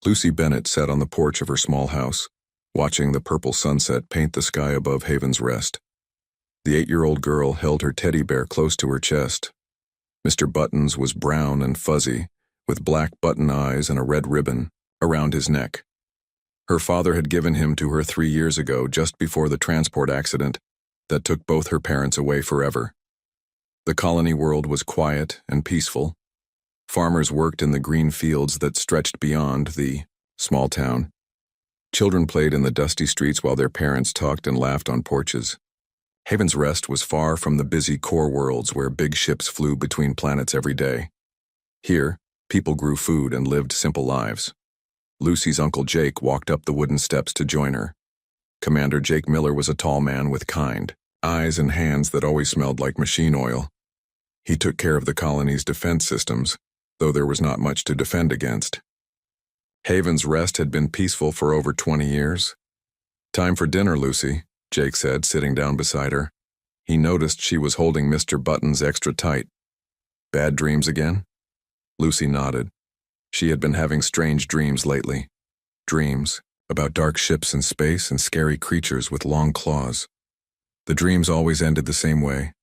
Lucy Bennett sat on the porch of her small house, watching the purple sunset paint the sky above Haven's Rest. The 8-year-old girl held her teddy bear close to her chest. Mr. Buttons was brown and fuzzy, with black button eyes and a red ribbon around his neck. Her father had given him to her 3 years ago, just before the transport accident that took both her parents away forever. The colony world was quiet and peaceful. Farmers worked in the green fields that stretched beyond the small town. Children played in the dusty streets while their parents talked and laughed on porches. Haven's Rest was far from the busy core worlds where big ships flew between planets every day. Here, people grew food and lived simple lives. Lucy's Uncle Jake walked up the wooden steps to join her. Commander Jake Miller was a tall man with kind eyes and hands that always smelled like machine oil. He took care of the colony's defense systems, though there was not much to defend against. Haven's Rest had been peaceful for over 20 years. "Time for dinner, Lucy," Jake said, sitting down beside her. He noticed she was holding Mr. Buttons extra tight. "Bad dreams again?" Lucy nodded. She had been having strange dreams lately. Dreams about dark ships in space and scary creatures with long claws. The dreams always ended the same way,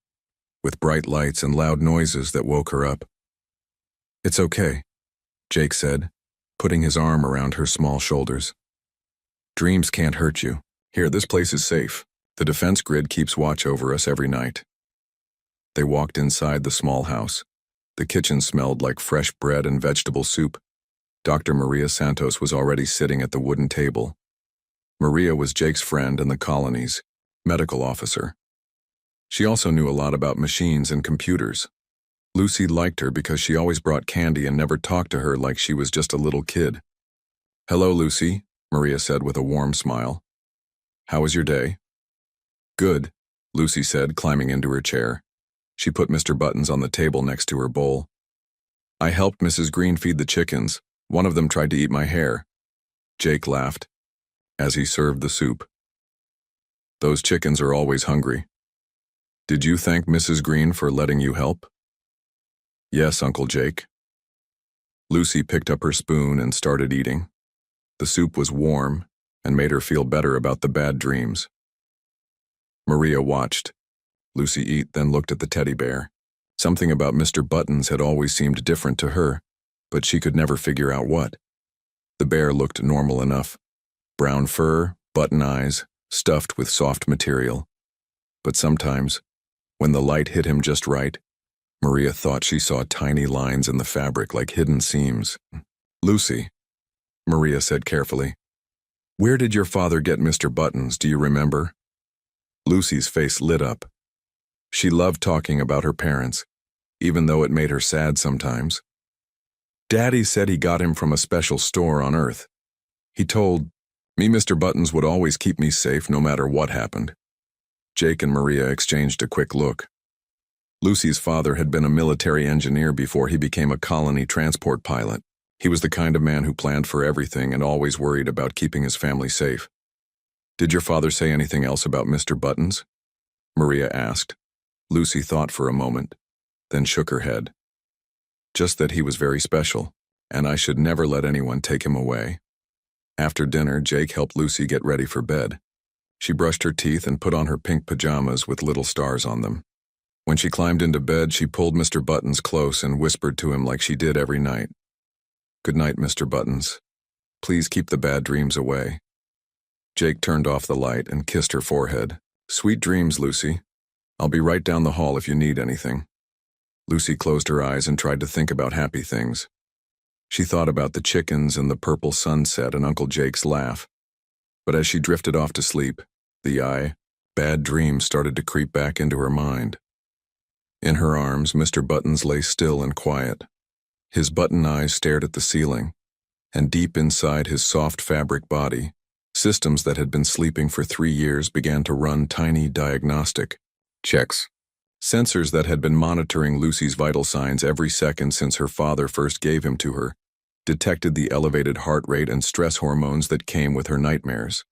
with bright lights and loud noises that woke her up. "It's okay," Jake said, putting his arm around her small shoulders. "Dreams can't hurt you. Here, this place is safe. The defense grid keeps watch over us every night." They walked inside the small house. The kitchen smelled like fresh bread and vegetable soup. Dr. Maria Santos was already sitting at the wooden table. Maria was Jake's friend and the colony's medical officer. She also knew a lot about machines and computers. Lucy liked her because she always brought candy and never talked to her like she was just a little kid. "Hello, Lucy," Maria said with a warm smile. "How was your day?" "Good," Lucy said, climbing into her chair. She put Mr. Buttons on the table next to her bowl. "I helped Mrs. Green feed the chickens. One of them tried to eat my hair." Jake laughed as he served the soup. "Those chickens are always hungry. Did you thank Mrs. Green for letting you help?" "Yes, Uncle Jake." Lucy picked up her spoon and started eating. The soup was warm and made her feel better about the bad dreams. Maria watched Lucy eat, then looked at the teddy bear. Something about Mr. Buttons had always seemed different to her, but she could never figure out what. The bear looked normal enough. Brown fur, button eyes, stuffed with soft material. But sometimes, when the light hit him just right, Maria thought she saw tiny lines in the fabric like hidden seams. "Lucy," Maria said carefully, "where did your father get Mr. Buttons, do you remember?" Lucy's face lit up. She loved talking about her parents, even though it made her sad sometimes. "Daddy said he got him from a special store on Earth. He told me Mr. Buttons would always keep me safe no matter what happened." Jake and Maria exchanged a quick look. Lucy's father had been a military engineer before he became a colony transport pilot. He was the kind of man who planned for everything and always worried about keeping his family safe. "Did your father say anything else about Mr. Buttons?" Maria asked. Lucy thought for a moment, then shook her head. "Just that he was very special, and I should never let anyone take him away." After dinner, Jake helped Lucy get ready for bed. She brushed her teeth and put on her pink pajamas with little stars on them. When she climbed into bed, she pulled Mr. Buttons close and whispered to him like she did every night. "Good night, Mr. Buttons. Please keep the bad dreams away." Jake turned off the light and kissed her forehead. "Sweet dreams, Lucy. I'll be right down the hall if you need anything." Lucy closed her eyes and tried to think about happy things. She thought about the chickens and the purple sunset and Uncle Jake's laugh. But as she drifted off to sleep, the bad dreams started to creep back into her mind. In her arms, Mr. Buttons lay still and quiet. His button eyes stared at the ceiling, and deep inside his soft fabric body, systems that had been sleeping for 3 years began to run tiny diagnostic checks. Sensors that had been monitoring Lucy's vital signs every second since her father first gave him to her detected the elevated heart rate and stress hormones that came with her nightmares.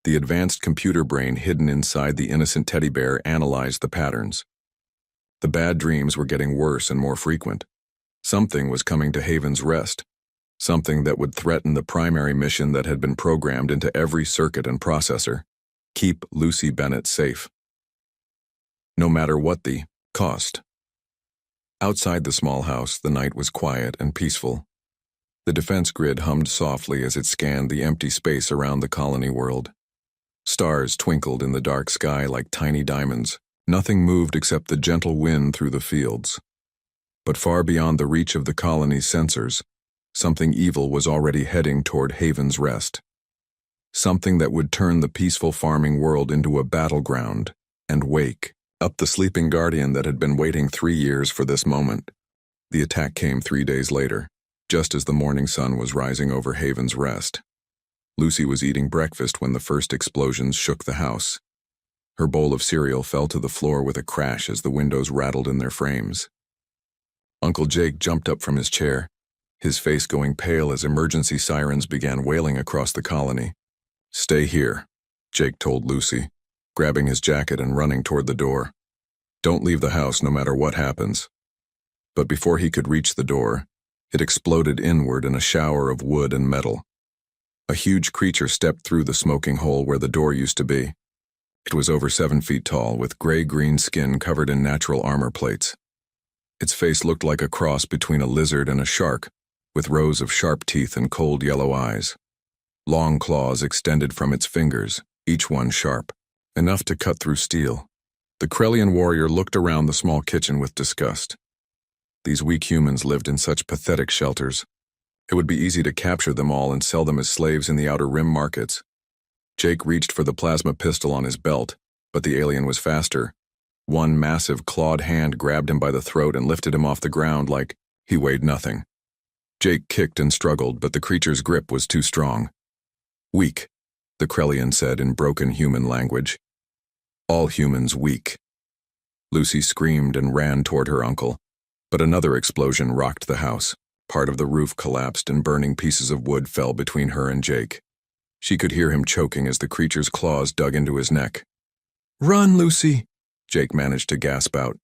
The advanced computer brain hidden inside the innocent teddy bear analyzed the patterns. The bad dreams were getting worse and more frequent. Something was coming to Haven's Rest, something that would threaten the primary mission that had been programmed into every circuit and processor: keep Lucy Bennett safe, no matter what the cost. Outside the small house, the night was quiet and peaceful. The defense grid hummed softly as it scanned the empty space around the colony world. Stars twinkled in the dark sky like tiny diamonds. Nothing moved except the gentle wind through the fields. But far beyond the reach of the colony's sensors, something evil was already heading toward Haven's Rest. Something that would turn the peaceful farming world into a battleground and wake up the sleeping guardian that had been waiting 3 years for this moment. The attack came 3 days later, just as the morning sun was rising over Haven's Rest. Lucy was eating breakfast when the first explosions shook the house. Her bowl of cereal fell to the floor with a crash as the windows rattled in their frames. Uncle Jake jumped up from his chair, his face going pale as emergency sirens began wailing across the colony. "Stay here," Jake told Lucy, grabbing his jacket and running toward the door. "Don't leave the house no matter what happens." But before he could reach the door, it exploded inward in a shower of wood and metal. A huge creature stepped through the smoking hole where the door used to be. It was over 7 feet tall, with gray-green skin covered in natural armor plates. Its face looked like a cross between a lizard and a shark, with rows of sharp teeth and cold yellow eyes. Long claws extended from its fingers, each one sharp, enough to cut through steel. The Krellian warrior looked around the small kitchen with disgust. These weak humans lived in such pathetic shelters. It would be easy to capture them all and sell them as slaves in the Outer Rim markets. Jake reached for the plasma pistol on his belt, but the alien was faster. One massive clawed hand grabbed him by the throat and lifted him off the ground like he weighed nothing. Jake kicked and struggled, but the creature's grip was too strong. "Weak," the Krellian said in broken human language. "All humans weak." Lucy screamed and ran toward her uncle, but another explosion rocked the house. Part of the roof collapsed and burning pieces of wood fell between her and Jake. She could hear him choking as the creature's claws dug into his neck. "Run, Lucy," Jake managed to gasp out.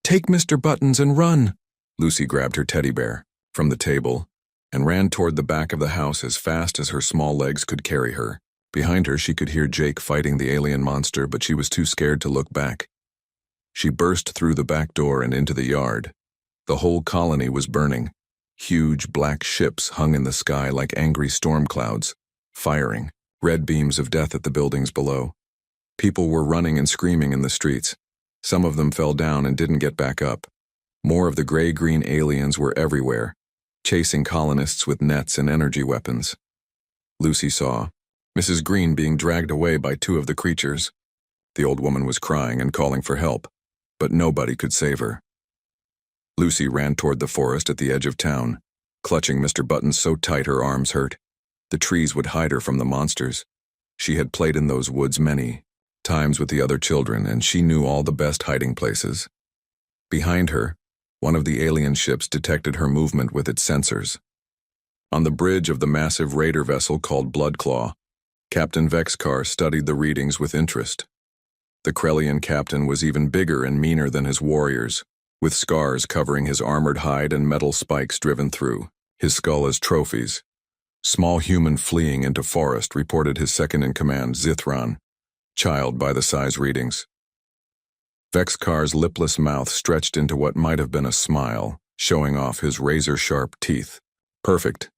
"Take Mr. Buttons and run." Lucy grabbed her teddy bear from the table and ran toward the back of the house as fast as her small legs could carry her. Behind her, she could hear Jake fighting the alien monster, but she was too scared to look back. She burst through the back door and into the yard. The whole colony was burning. Huge black ships hung in the sky like angry storm clouds, firing red beams of death at the buildings below. People were running and screaming in the streets. Some of them fell down and didn't get back up. More of the gray-green aliens were everywhere, chasing colonists with nets and energy weapons. Lucy saw Mrs. Green being dragged away by 2 of the creatures. The old woman was crying and calling for help, but nobody could save her. Lucy ran toward the forest at the edge of town, clutching Mr. Buttons so tight her arms hurt. The trees would hide her from the monsters. She had played in those woods many times with the other children, and she knew all the best hiding places. Behind her, one of the alien ships detected her movement with its sensors. On the bridge of the massive raider vessel called Bloodclaw, Captain Vexcar studied the readings with interest. The Krellian captain was even bigger and meaner than his warriors, with scars covering his armored hide and metal spikes driven through his skull as trophies. Small human fleeing into forest, reported his second-in-command, Zithron, child by the size readings. Vexcar's lipless mouth stretched into what might have been a smile, showing off his razor-sharp teeth. "Perfect.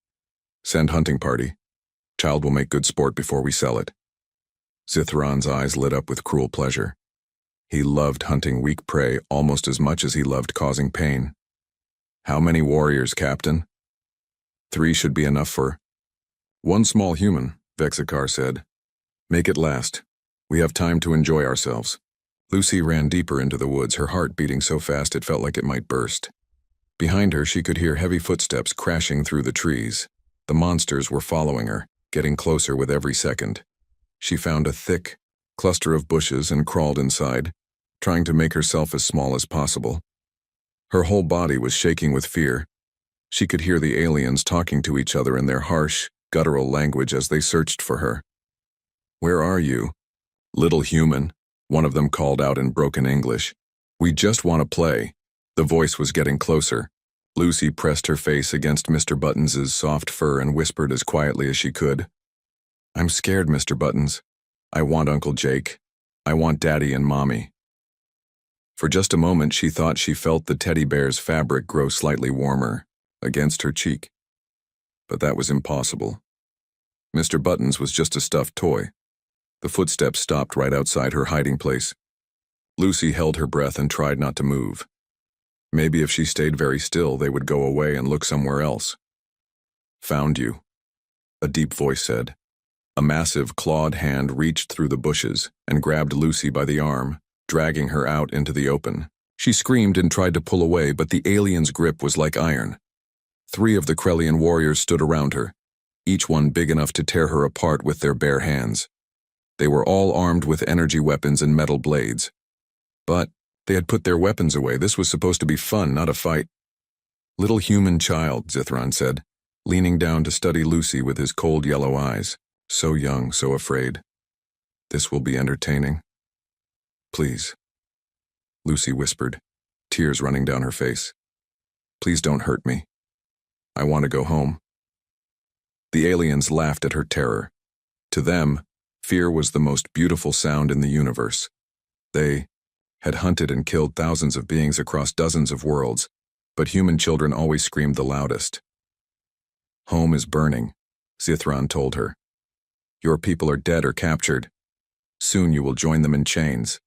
Send hunting party. Child will make good sport before we sell it." Zithron's eyes lit up with cruel pleasure. He loved hunting weak prey almost as much as he loved causing pain. "How many warriors, Captain?" 3 should be enough for 1 small human, Vexcar said. "Make it last. We have time to enjoy ourselves." Lucy ran deeper into the woods, her heart beating so fast it felt like it might burst. Behind her, she could hear heavy footsteps crashing through the trees. The monsters were following her, getting closer with every second. She found a thick cluster of bushes and crawled inside, trying to make herself as small as possible. Her whole body was shaking with fear. She could hear the aliens talking to each other in their harsh, guttural language as they searched for her. "Where are you, little human?" one of them called out in broken English. "We just want to play." The voice was getting closer, Lucy pressed her face against Mr. Buttons's soft fur and whispered as quietly as she could, "I'm scared, Mr. Buttons. I want Uncle Jake. I want Daddy and Mommy." For just a moment she thought she felt the teddy bear's fabric grow slightly warmer against her cheek. But that was impossible. Mr. Buttons was just a stuffed toy. The footsteps stopped right outside her hiding place. Lucy held her breath and tried not to move. Maybe if she stayed very still, they would go away and look somewhere else. "Found you," a deep voice said. A massive, clawed hand reached through the bushes and grabbed Lucy by the arm, dragging her out into the open. She screamed and tried to pull away, but the alien's grip was like iron. 3 of the Krellian warriors stood around her, each one big enough to tear her apart with their bare hands. They were all armed with energy weapons and metal blades. But they had put their weapons away. This was supposed to be fun, not a fight. "Little human child," Zithron said, leaning down to study Lucy with his cold yellow eyes. "So young, so afraid. This will be entertaining." "Please," Lucy whispered, tears running down her face. "Please don't hurt me. I want to go home." The aliens laughed at her terror. To them, fear was the most beautiful sound in the universe. They had hunted and killed thousands of beings across dozens of worlds, but human children always screamed the loudest. "Home is burning," Zithron told her. "Your people are dead or captured. Soon you will join them in chains."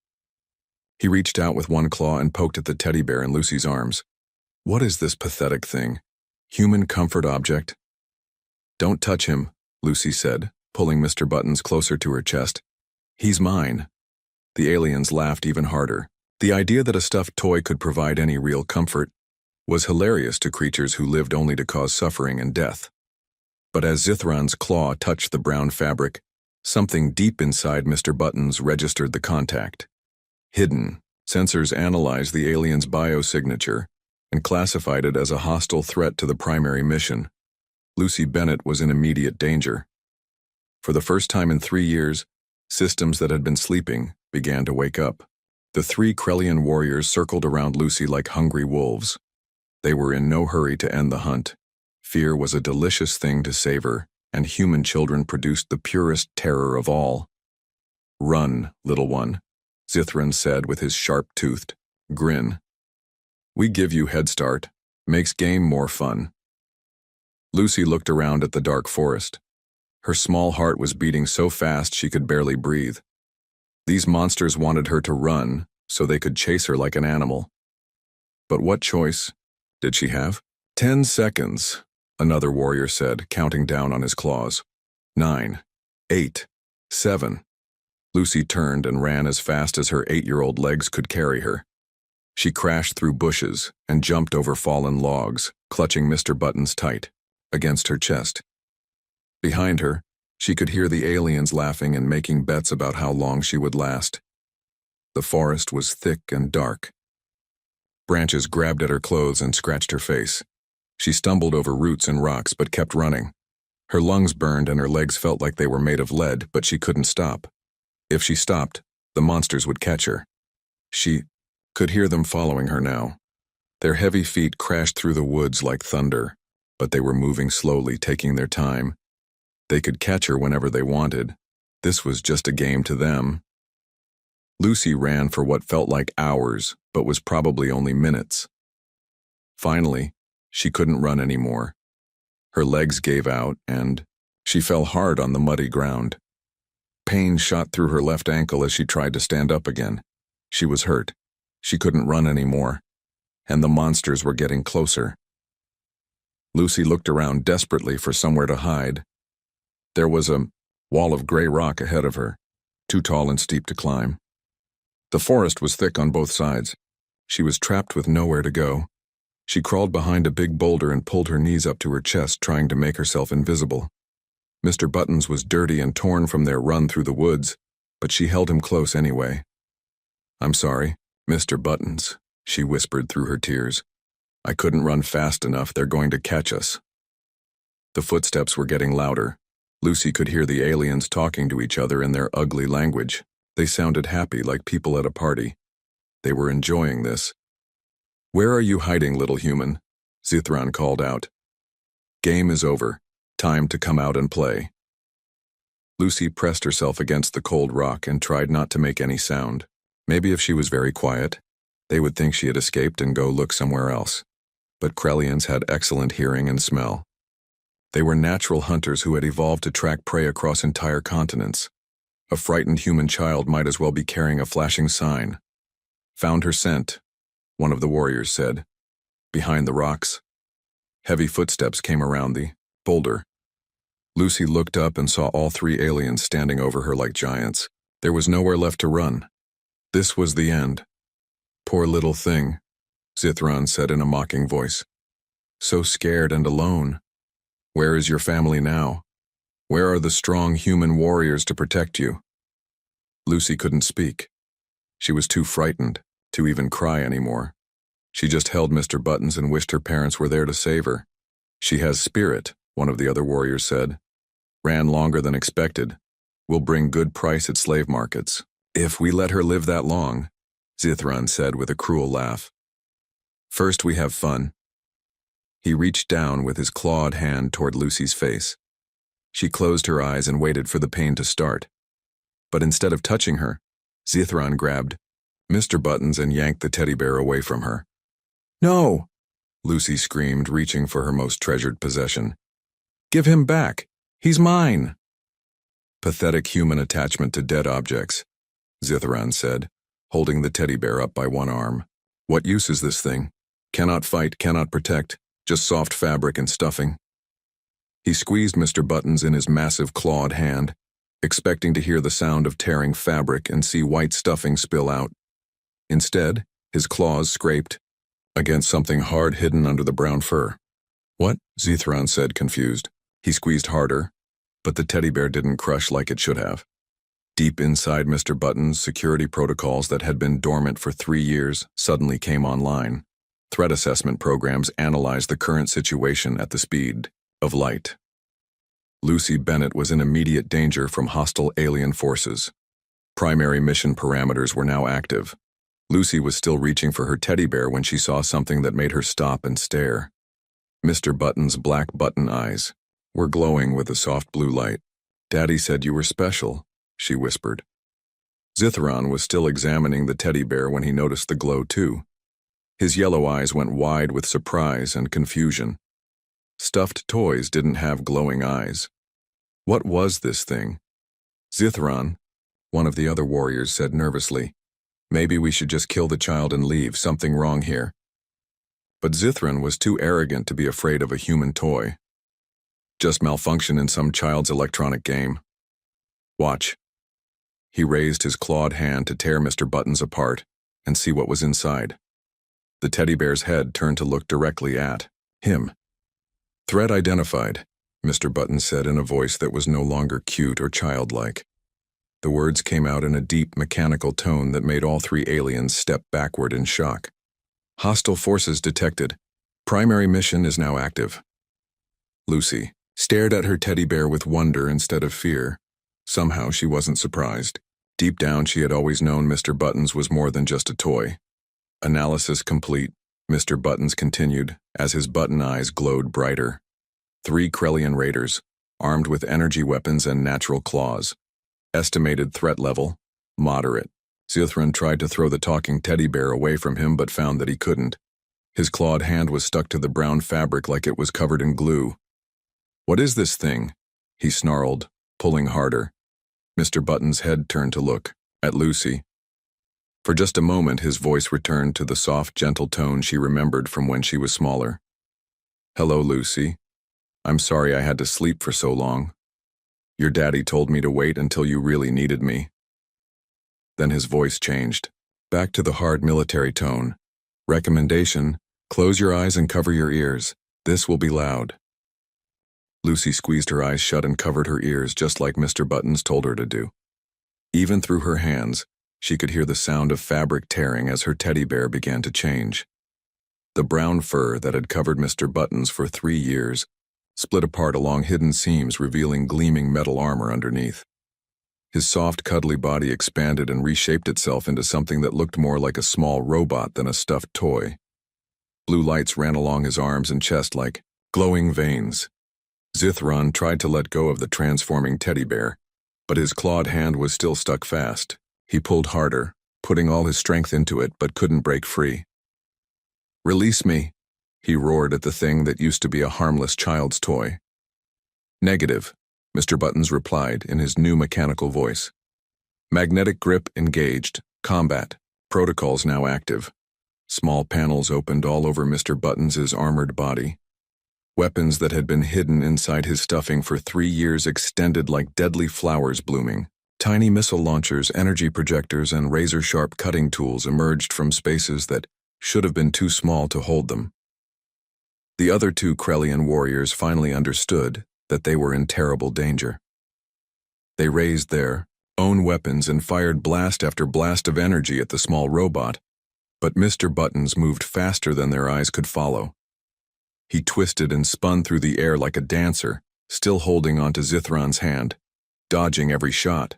He reached out with one claw and poked at the teddy bear in Lucy's arms. "What is this pathetic thing? Human comfort object?" "Don't touch him," Lucy said, pulling Mr. Buttons closer to her chest. "He's mine." The aliens laughed even harder. The idea that a stuffed toy could provide any real comfort was hilarious to creatures who lived only to cause suffering and death. But as Zithron's claw touched the brown fabric, something deep inside Mr. Buttons registered the contact. Hidden, sensors analyzed the alien's biosignature and classified it as a hostile threat to the primary mission. Lucy Bennett was in immediate danger. For the first time in 3 years, systems that had been sleeping began to wake up. The 3 Krellian warriors circled around Lucy like hungry wolves. They were in no hurry to end the hunt. Fear was a delicious thing to savor, and human children produced the purest terror of all. "Run, little one," Zithron said with his sharp-toothed grin. "We give you head start. Makes game more fun." Lucy looked around at the dark forest. Her small heart was beating so fast she could barely breathe. These monsters wanted her to run so they could chase her like an animal. But what choice did she have? 10 seconds, another warrior said, counting down on his claws. 9, 8, 7. Lucy turned and ran as fast as her 8-year-old legs could carry her. She crashed through bushes and jumped over fallen logs, clutching Mr. Buttons tight against her chest. Behind her, she could hear the aliens laughing and making bets about how long she would last. The forest was thick and dark. Branches grabbed at her clothes and scratched her face. She stumbled over roots and rocks but kept running. Her lungs burned and her legs felt like they were made of lead, but she couldn't stop. If she stopped, the monsters would catch her. She could hear them following her now. Their heavy feet crashed through the woods like thunder, but they were moving slowly, taking their time. They could catch her whenever they wanted. This was just a game to them. Lucy ran for what felt like hours, but was probably only minutes. Finally, she couldn't run anymore. Her legs gave out, and she fell hard on the muddy ground. Pain shot through her left ankle as she tried to stand up again. She was hurt. She couldn't run anymore, and the monsters were getting closer. Lucy looked around desperately for somewhere to hide. There was a wall of gray rock ahead of her, too tall and steep to climb. The forest was thick on both sides. She was trapped with nowhere to go. She crawled behind a big boulder and pulled her knees up to her chest, trying to make herself invisible. Mr. Buttons was dirty and torn from their run through the woods, but she held him close anyway. "I'm sorry, Mr. Buttons," she whispered through her tears. "I couldn't run fast enough. They're going to catch us." The footsteps were getting louder. Lucy could hear the aliens talking to each other in their ugly language. They sounded happy, like people at a party. They were enjoying this. "Where are you hiding, little human?" Zithron called out. Game is over. Time to come out and play. Lucy pressed herself against the cold rock and tried not to make any sound. Maybe if she was very quiet, they would think she had escaped and go look somewhere else. But Krellians had excellent hearing and smell. They were natural hunters who had evolved to track prey across entire continents. A frightened human child might as well be carrying a flashing sign. Found her scent, one of the warriors said. Behind the rocks. Heavy footsteps came around the boulder. Lucy looked up and saw all three aliens standing over her like giants. There was nowhere left to run. This was the end. Poor little thing, Zithron said in a mocking voice. So scared and alone. Where is your family now? Where are the strong human warriors to protect you? Lucy couldn't speak. She was too frightened to even cry anymore. She just held Mr. Buttons and wished her parents were there to save her. She has spirit, one of the other warriors said. Ran longer than expected. Will bring good price at slave markets. If we let her live that long, Zithron said with a cruel laugh. First we have fun. He reached down with his clawed hand toward Lucy's face. She closed her eyes and waited for the pain to start. But instead of touching her, Zithron grabbed Mr. Buttons and yanked the teddy bear away from her. No! Lucy screamed, reaching for her most treasured possession. Give him back! He's mine! Pathetic human attachment to dead objects, Zithron said, holding the teddy bear up by one arm. What use is this thing? Cannot fight, cannot protect, just soft fabric and stuffing. He squeezed Mr. Buttons in his massive clawed hand, expecting to hear the sound of tearing fabric and see white stuffing spill out. Instead, his claws scraped against something hard hidden under the brown fur. What? Zithron said, confused. He squeezed harder, but the teddy bear didn't crush like it should have. Deep inside Mr. Buttons, security protocols that had been dormant for 3 years suddenly came online. Threat assessment programs analyzed the current situation at the speed of light. Lucy Bennett was in immediate danger from hostile alien forces. Primary mission parameters were now active. Lucy was still reaching for her teddy bear when she saw something that made her stop and stare. Mr. Button's black button eyes were glowing with a soft blue light. Daddy said you were special, she whispered. Zithron was still examining the teddy bear when he noticed the glow too. His yellow eyes went wide with surprise and confusion. Stuffed toys didn't have glowing eyes. What was this thing? Zithron, one of the other warriors said nervously. Maybe we should just kill the child and leave, something wrong here. But Zithron was too arrogant to be afraid of a human toy. Just malfunction in some child's electronic game. Watch. He raised his clawed hand to tear Mr. Buttons apart and see what was inside. The teddy bear's head turned to look directly at him. Threat identified, Mr. Buttons said in a voice that was no longer cute or childlike. The words came out in a deep, mechanical tone that made all three aliens step backward in shock. Hostile forces detected. Primary mission is now active. Lucy stared at her teddy bear with wonder instead of fear. Somehow she wasn't surprised. Deep down she had always known Mr. Buttons was more than just a toy. Analysis complete, Mr. Buttons continued as his button eyes glowed brighter. 3 Krellian raiders, armed with energy weapons and natural claws. Estimated threat level, moderate. Zithron tried to throw the talking teddy bear away from him but found that he couldn't. His clawed hand was stuck to the brown fabric like it was covered in glue. What is this thing? He snarled, pulling harder. Mr. Buttons' head turned to look at Lucy. For just a moment his voice returned to the soft, gentle tone she remembered from when she was smaller. Hello, Lucy. I'm sorry I had to sleep for so long. Your daddy told me to wait until you really needed me. Then his voice changed, back to the hard military tone. Recommendation, close your eyes and cover your ears. This will be loud. Lucy squeezed her eyes shut and covered her ears just like Mr. Buttons told her to do. Even through her hands, she could hear the sound of fabric tearing as her teddy bear began to change. The brown fur that had covered Mr. Buttons for 3 years split apart along hidden seams, revealing gleaming metal armor underneath. His soft, cuddly body expanded and reshaped itself into something that looked more like a small robot than a stuffed toy. Blue lights ran along his arms and chest like glowing veins. Zithron tried to let go of the transforming teddy bear, but his clawed hand was still stuck fast. He pulled harder, putting all his strength into it, but couldn't break free. "Release me," he roared at the thing that used to be a harmless child's toy. "Negative," Mr. Buttons replied in his new mechanical voice. "Magnetic grip engaged. Combat. Protocols now active." Small panels opened all over Mr. Buttons's armored body. Weapons that had been hidden inside his stuffing for 3 years extended like deadly flowers blooming. Tiny missile launchers, energy projectors, and razor-sharp cutting tools emerged from spaces that should have been too small to hold them. The other 2 Krellian warriors finally understood that they were in terrible danger. They raised their own weapons and fired blast after blast of energy at the small robot, but Mr. Buttons moved faster than their eyes could follow. He twisted and spun through the air like a dancer, still holding onto Zithron's hand, dodging every shot.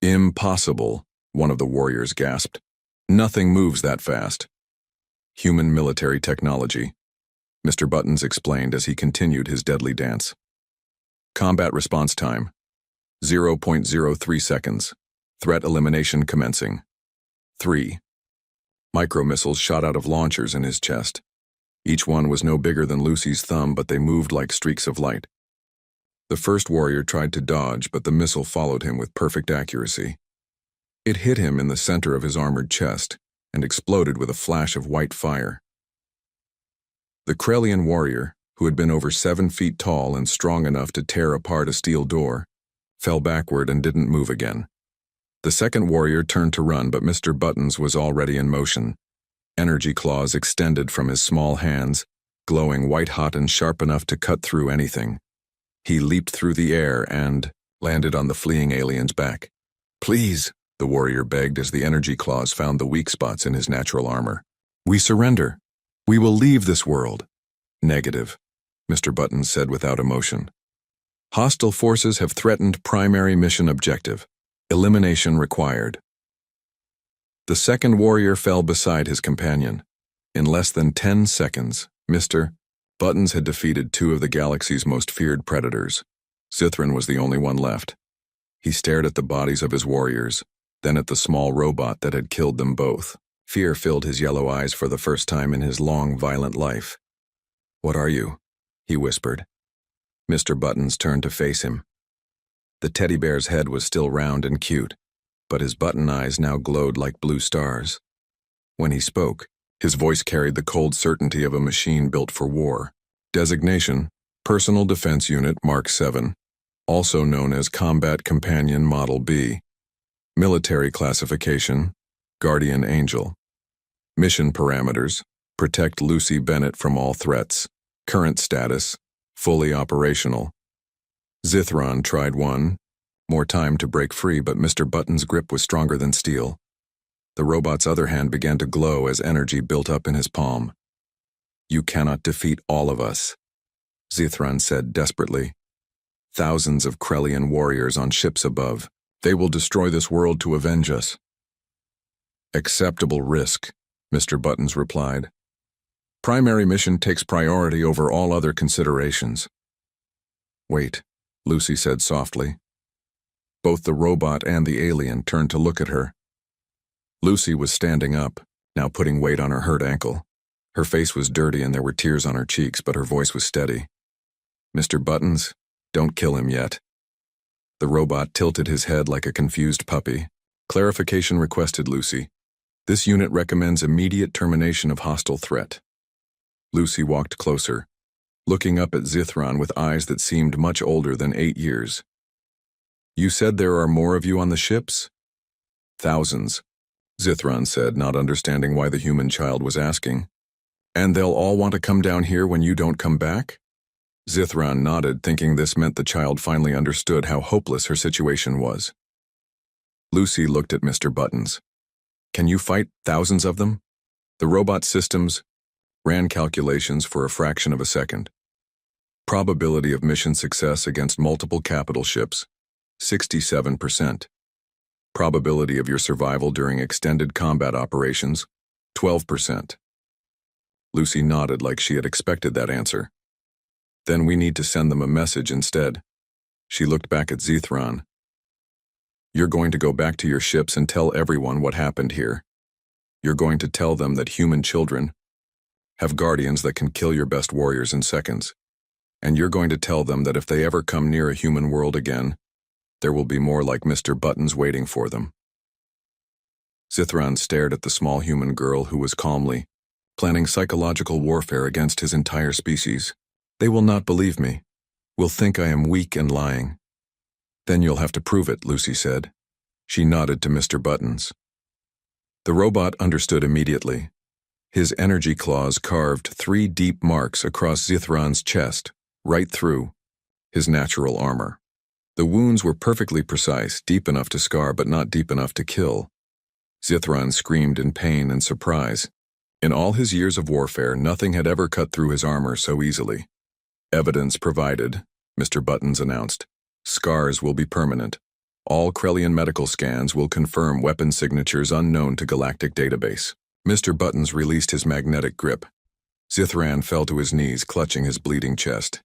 "Impossible," one of the warriors gasped. "Nothing moves that fast." "Human military technology," Mr. Buttons explained as he continued his deadly dance. "Combat response time. 0.03 seconds. Threat elimination commencing. 3. Micro-missiles shot out of launchers in his chest. Each one was no bigger than Lucy's thumb, but they moved like streaks of light. The first warrior tried to dodge, but the missile followed him with perfect accuracy. It hit him in the center of his armored chest and exploded with a flash of white fire. The Krellian warrior, who had been over 7 feet tall and strong enough to tear apart a steel door, fell backward and didn't move again. The second warrior turned to run, but Mr. Buttons was already in motion. Energy claws extended from his small hands, glowing white-hot and sharp enough to cut through anything. He leaped through the air and landed on the fleeing alien's back. "Please," the warrior begged as the energy claws found the weak spots in his natural armor. "We surrender. We will leave this world." "Negative," Mr. Buttons said without emotion. "Hostile forces have threatened primary mission objective. Elimination required." The second warrior fell beside his companion. In less than 10 seconds, Mr. Buttons had defeated 2 of the galaxy's most feared predators. Zithron was the only one left. He stared at the bodies of his warriors, then at the small robot that had killed them both. Fear filled his yellow eyes for the first time in his long, violent life. "What are you?" he whispered. Mr. Buttons turned to face him. The teddy bear's head was still round and cute, but his button eyes now glowed like blue stars. When he spoke, his voice carried the cold certainty of a machine built for war. Designation: Personal Defense Unit Mark 7, also known as Combat Companion Model B. Military classification: Guardian Angel. Mission parameters: Protect Lucy Bennett from all threats. Current status: Fully operational. Zithron tried one more time to break free, but Mr. Buttons' grip was stronger than steel. The robot's other hand began to glow as energy built up in his palm. "You cannot defeat all of us," Zithron said desperately. "Thousands of Krellian warriors on ships above. They will destroy this world to avenge us." "Acceptable risk," Mr. Buttons replied. "Primary mission takes priority over all other considerations." "Wait," Lucy said softly. Both the robot and the alien turned to look at her. Lucy was standing up, now putting weight on her hurt ankle. Her face was dirty and there were tears on her cheeks, but her voice was steady. "Mr. Buttons, don't kill him yet." The robot tilted his head like a confused puppy. "Clarification requested, Lucy. This unit recommends immediate termination of hostile threat." Lucy walked closer, looking up at Zithron with eyes that seemed much older than 8 years. "You said there are more of you on the ships?" "Thousands," Zithron said, not understanding why the human child was asking. "And they'll all want to come down here when you don't come back?" Zithron nodded, thinking this meant the child finally understood how hopeless her situation was. Lucy looked at Mr. Buttons. "Can you fight thousands of them?" The robot systems ran calculations for a fraction of a second. Probability of mission success against multiple capital ships: 67%. Probability of your survival during extended combat operations: 12%. Lucy nodded like she had expected that answer. Then we need to send them a message instead. She looked back at Zithron. You're going to go back to your ships and tell everyone what happened here. You're going to tell them that human children have guardians that can kill your best warriors in seconds. And you're going to tell them that if they ever come near a human world again, there will be more like Mr. Buttons waiting for them. Zithron stared at the small human girl who was calmly planning psychological warfare against his entire species. They will not believe me. Will think I am weak and lying. Then you'll have to prove it, Lucy said. She nodded to Mr. Buttons. The robot understood immediately. His energy claws carved 3 deep marks across Zithron's chest, right through his natural armor. The wounds were perfectly precise, deep enough to scar but not deep enough to kill. Zithron screamed in pain and surprise. In all his years of warfare, nothing had ever cut through his armor so easily. Evidence provided, Mr. Buttons announced. Scars will be permanent. All Krellian medical scans will confirm weapon signatures unknown to Galactic database. Mr. Buttons released his magnetic grip. Zithran fell to his knees, clutching his bleeding chest.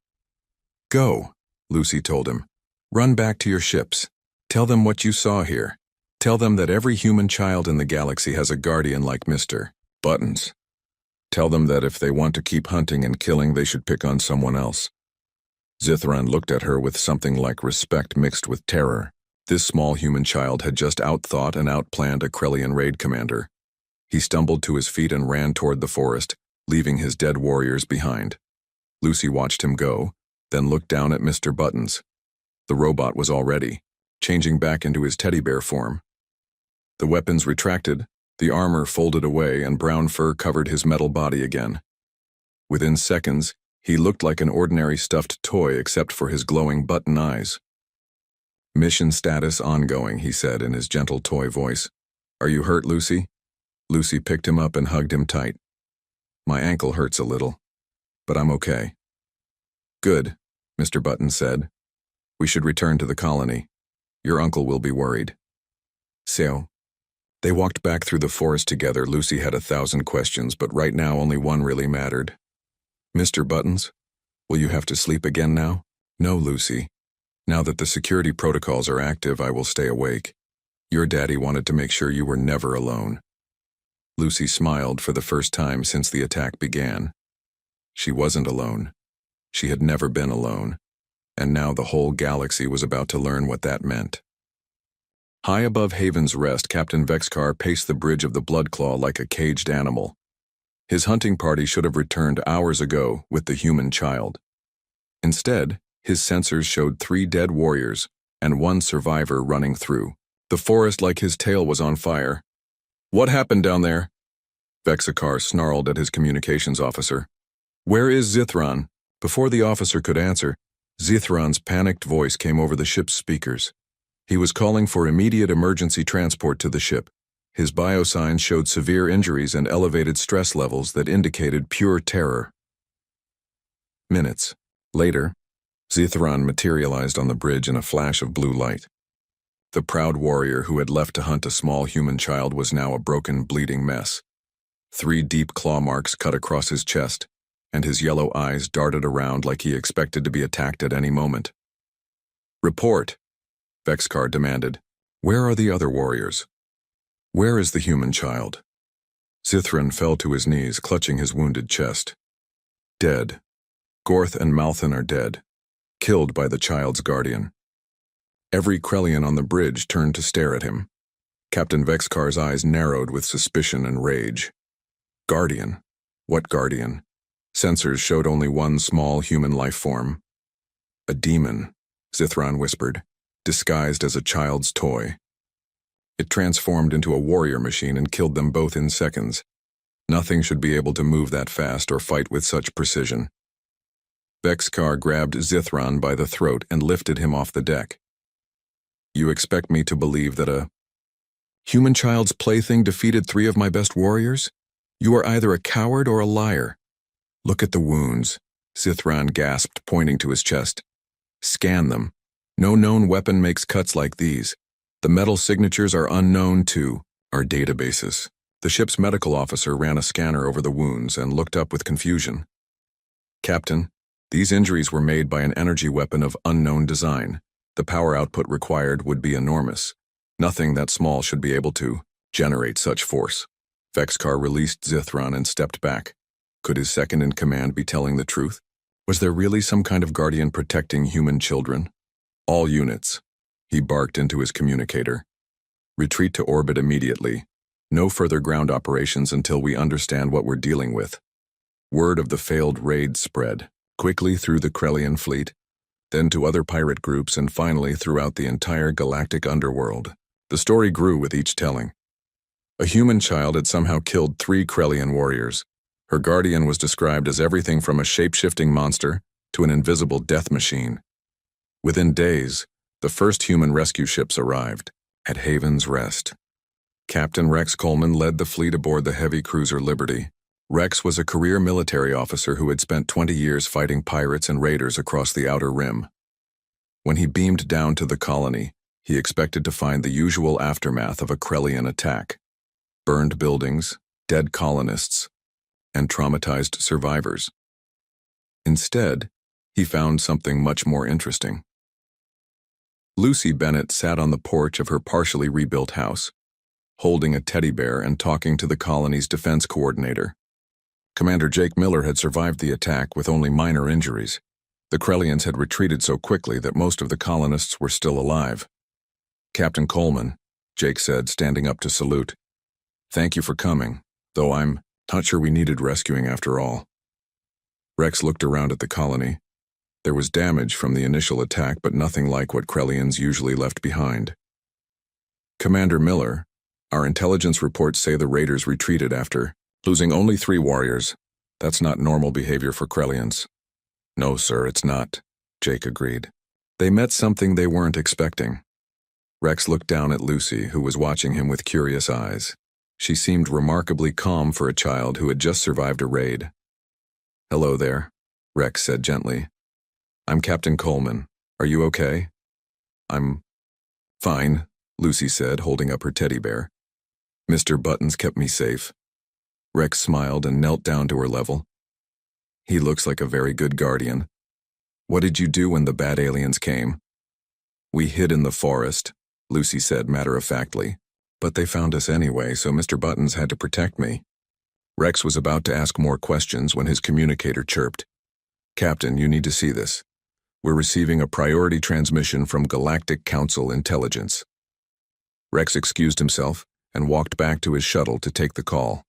Go, Lucy told him. Run back to your ships. Tell them what you saw here. Tell them that every human child in the galaxy has a guardian like Mr. Buttons. Tell them that if they want to keep hunting and killing, they should pick on someone else. Zithron looked at her with something like respect mixed with terror. This small human child had just outthought and outplanned a Krellian raid commander. He stumbled to his feet and ran toward the forest, leaving his dead warriors behind. Lucy watched him go, then looked down at Mr. Buttons. The robot was all ready, changing back into his teddy bear form. The weapons retracted, the armor folded away, and brown fur covered his metal body again. Within seconds, he looked like an ordinary stuffed toy except for his glowing button eyes. Mission status ongoing, he said in his gentle toy voice. Are you hurt, Lucy? Lucy picked him up and hugged him tight. My ankle hurts a little, but I'm okay. Good, Mr. Buttons said. We should return to the colony. Your uncle will be worried. So, they walked back through the forest together. Lucy had 1,000 questions, but right now only one really mattered. Mr. Buttons, will you have to sleep again now? No, Lucy. Now that the security protocols are active, I will stay awake. Your daddy wanted to make sure you were never alone. Lucy smiled for the first time since the attack began. She wasn't alone. She had never been alone. And now the whole galaxy was about to learn what that meant. High above Haven's Rest, Captain Vexcar paced the bridge of the Bloodclaw like a caged animal. His hunting party should have returned hours ago with the human child. Instead, his sensors showed 3 dead warriors and 1 survivor running through. The forest like his tail was on fire. What happened down there? Vexcar snarled at his communications officer. Where is Zithron? Before the officer could answer, Zithron's panicked voice came over the ship's speakers. He was calling for immediate emergency transport to the ship. His biosigns showed severe injuries and elevated stress levels that indicated pure terror. Minutes later, Zithron materialized on the bridge in a flash of blue light. The proud warrior who had left to hunt a small human child was now a broken, bleeding mess. 3 deep claw marks cut across his chest, and his yellow eyes darted around like he expected to be attacked at any moment. Report, Vexcar demanded. Where are the other warriors? Where is the human child? Zithron fell to his knees, clutching his wounded chest. Dead. Gorth and Malthan are dead, killed by the child's guardian. Every Krellian on the bridge turned to stare at him. Captain Vexcar's eyes narrowed with suspicion and rage. Guardian? What guardian? Sensors showed only 1 small human life form. A demon, Zithron whispered, disguised as a child's toy. It transformed into a warrior machine and killed them both in seconds. Nothing should be able to move that fast or fight with such precision. Vexcar grabbed Zithron by the throat and lifted him off the deck. You expect me to believe that a human child's plaything defeated 3 of my best warriors? You are either a coward or a liar. Look at the wounds, Zithron gasped, pointing to his chest. Scan them. No known weapon makes cuts like these. The metal signatures are unknown to our databases. The ship's medical officer ran a scanner over the wounds and looked up with confusion. "Captain, these injuries were made by an energy weapon of unknown design. The power output required would be enormous. Nothing that small should be able to generate such force." Vexcar released Zithron and stepped back. Could his second-in-command be telling the truth? Was there really some kind of guardian protecting human children? "All units," he barked into his communicator. "Retreat to orbit immediately. No further ground operations until we understand what we're dealing with." Word of the failed raid spread quickly through the Krellian fleet, then to other pirate groups, and finally throughout the entire galactic underworld. The story grew with each telling. A human child had somehow killed 3 Krellian warriors. Her guardian was described as everything from a shape-shifting monster to an invisible death machine. Within days, the first human rescue ships arrived at Haven's Rest. Captain Rex Coleman led the fleet aboard the heavy cruiser Liberty. Rex was a career military officer who had spent 20 years fighting pirates and raiders across the Outer Rim. When he beamed down to the colony, he expected to find the usual aftermath of a Krellian attack: burned buildings, dead colonists, and traumatized survivors. Instead, he found something much more interesting. Lucy Bennett sat on the porch of her partially rebuilt house, holding a teddy bear and talking to the colony's defense coordinator. Commander Jake Miller had survived the attack with only minor injuries. The Krellians had retreated so quickly that most of the colonists were still alive. "Captain Coleman," Jake said, standing up to salute. "Thank you for coming, though I'm not sure we needed rescuing after all." Rex looked around at the colony. There was damage from the initial attack, but nothing like what Krellians usually left behind. "Commander Miller, our intelligence reports say the raiders retreated after losing only 3 warriors. That's not normal behavior for Krellians." "No, sir, it's not," Jake agreed. "They met something they weren't expecting." Rex looked down at Lucy, who was watching him with curious eyes. She seemed remarkably calm for a child who had just survived a raid. "Hello there," Rex said gently. "I'm Captain Coleman. Are you okay?" "I'm fine," Lucy said, holding up her teddy bear. "Mr. Buttons kept me safe." Rex smiled and knelt down to her level. "He looks like a very good guardian. What did you do when the bad aliens came?" "We hid in the forest," Lucy said matter-of-factly. "But they found us anyway, so Mr. Buttons had to protect me." Rex was about to ask more questions when his communicator chirped. "Captain, you need to see this. We're receiving a priority transmission from Galactic Council Intelligence." Rex excused himself and walked back to his shuttle to take the call.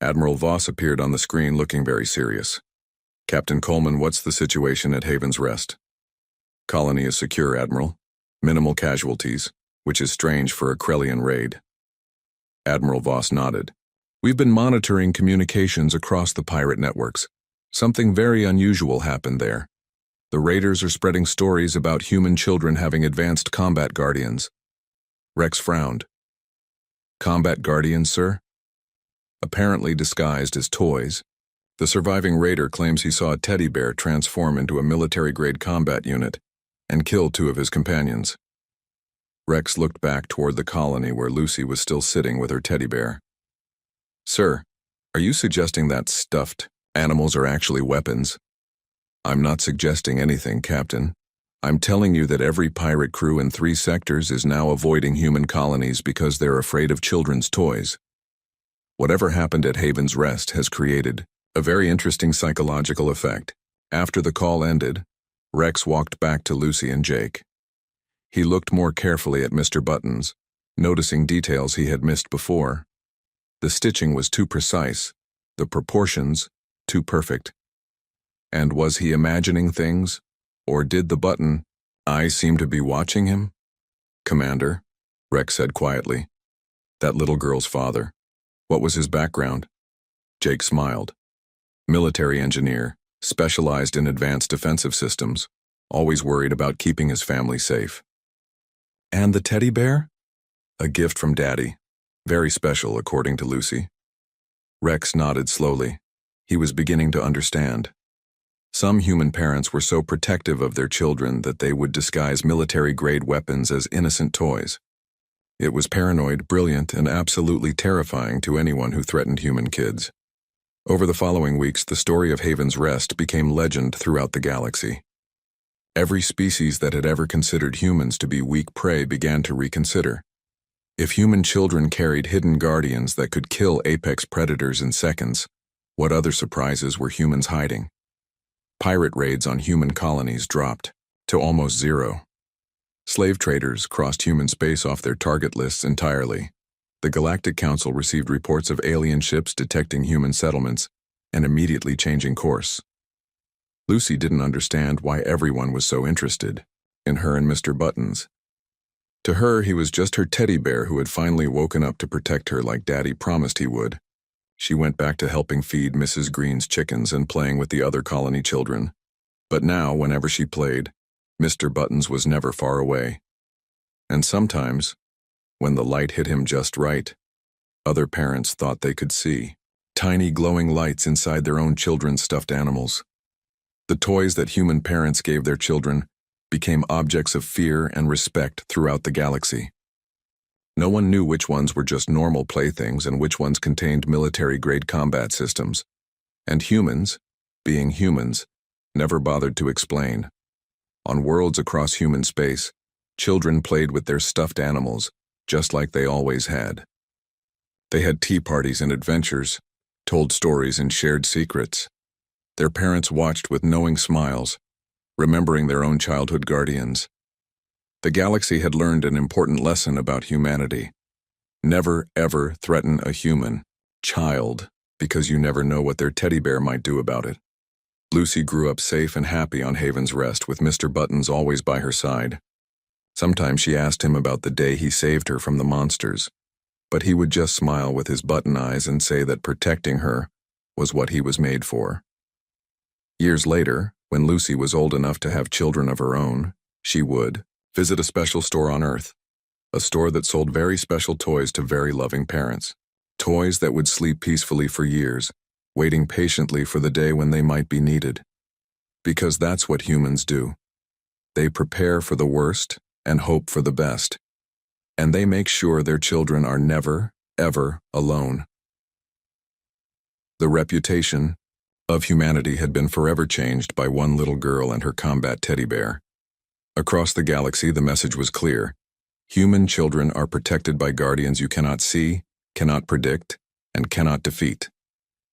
Admiral Voss appeared on the screen looking very serious. "Captain Coleman, what's the situation at Haven's Rest?" "Colony is secure, Admiral. Minimal casualties, which is strange for a Krellian raid." Admiral Voss nodded. "We've been monitoring communications across the pirate networks. Something very unusual happened there. The raiders are spreading stories about human children having advanced combat guardians." Rex frowned. "Combat guardians, sir?" "Apparently disguised as toys. The surviving raider claims he saw a teddy bear transform into a military-grade combat unit and kill 2 of his companions." Rex looked back toward the colony where Lucy was still sitting with her teddy bear. "Sir, are you suggesting that stuffed animals are actually weapons?" "I'm not suggesting anything, Captain. I'm telling you that every pirate crew in 3 sectors is now avoiding human colonies because they're afraid of children's toys. Whatever happened at Haven's Rest has created a very interesting psychological effect." After the call ended, Rex walked back to Lucy and Jake. He looked more carefully at Mr. Buttons, noticing details he had missed before. The stitching was too precise, the proportions too perfect. And was he imagining things, or did the button eye seem to be watching him? "Commander," Rex said quietly. "That little girl's father. What was his background?" Jake smiled. "Military engineer, specialized in advanced defensive systems, always worried about keeping his family safe." "And the teddy bear?" "A gift from Daddy. Very special, according to Lucy." Rex nodded slowly. He was beginning to understand. Some human parents were so protective of their children that they would disguise military-grade weapons as innocent toys. It was paranoid, brilliant, and absolutely terrifying to anyone who threatened human kids. Over the following weeks, the story of Haven's Rest became legend throughout the galaxy. Every species that had ever considered humans to be weak prey began to reconsider. If human children carried hidden guardians that could kill apex predators in seconds, what other surprises were humans hiding? Pirate raids on human colonies dropped to almost zero. Slave traders crossed human space off their target lists entirely. The Galactic Council received reports of alien ships detecting human settlements and immediately changing course. Lucy didn't understand why everyone was so interested in her and Mr. Buttons. To her, he was just her teddy bear who had finally woken up to protect her like Daddy promised he would. She went back to helping feed Mrs. Green's chickens and playing with the other colony children. But now, whenever she played, Mr. Buttons was never far away. And sometimes, when the light hit him just right, other parents thought they could see tiny glowing lights inside their own children's stuffed animals. The toys that human parents gave their children became objects of fear and respect throughout the galaxy. No one knew which ones were just normal playthings and which ones contained military-grade combat systems. And humans, being humans, never bothered to explain. On worlds across human space, children played with their stuffed animals, just like they always had. They had tea parties and adventures, told stories and shared secrets. Their parents watched with knowing smiles, remembering their own childhood guardians. The galaxy had learned an important lesson about humanity. Never, ever threaten a human child, because you never know what their teddy bear might do about it. Lucy grew up safe and happy on Haven's Rest, with Mr. Buttons always by her side. Sometimes she asked him about the day he saved her from the monsters, but he would just smile with his button eyes and say that protecting her was what he was made for. Years later, when Lucy was old enough to have children of her own, she would visit a special store on Earth, a store that sold very special toys to very loving parents, toys that would sleep peacefully for years, waiting patiently for the day when they might be needed. Because that's what humans do. They prepare for the worst and hope for the best, and they make sure their children are never, ever alone. The reputation of humanity had been forever changed by one little girl and her combat teddy bear. Across the galaxy, the message was clear. Human children are protected by guardians you cannot see, cannot predict, and cannot defeat.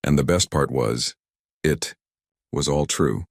And the best part was, it was all true.